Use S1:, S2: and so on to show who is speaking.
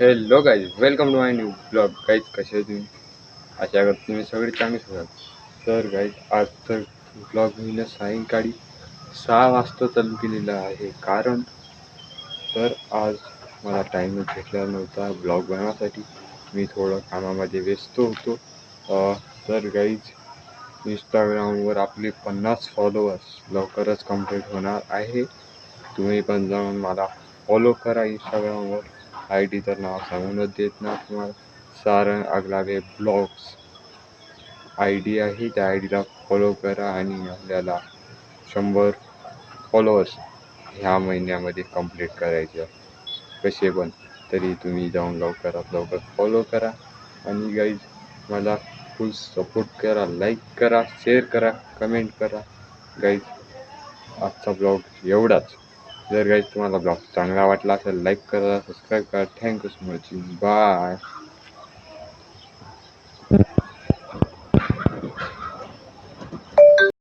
S1: Hello guys, welcome to my new blog. Guys कसे आहे तुम्ही? आशा करतो तुम्ही सगळे चांगलेच असाल. तर गाईज आज तर ब्लॉग मी सायंकाळी 6 वाजता चालू केलेला आहे. कारण तर आज मला टाईमच भेटला नव्हता ब्लॉग बनवण्यासाठी. मी थोडं कामामध्ये व्यस्त होतो. तर गाईज इंस्टाग्रामवर आपले 50 फॉलोअर्स लवकरच कंप्लीट होणार आहे. तुम्ही पण जाऊन मला फॉलो करा इंस्टाग्रामवर. आय डी तर नाव सांगूनच देत ना तुम्हाला. सारंग अगलावे ब्लॉग्स आय डी आहे, त्या आय डीला फॉलो करा आणि आपल्याला 100 फॉलोअर्स ह्या महिन्यामध्ये कंप्लीट करायचे आहे. कसे पण तरी तुम्ही जाऊन लवकरात लवकर फॉलो करा आणि गाईज मला फुल सपोर्ट करा, लाईक करा, शेअर करा, कमेंट करा. गाईज आजचा ब्लॉग एवढाच. जर गाईज तुम्हाला ब्लॉग चांगला वाटला असेल, लाईक करा, सबस्क्राईब करा. Thank you so much. बाय.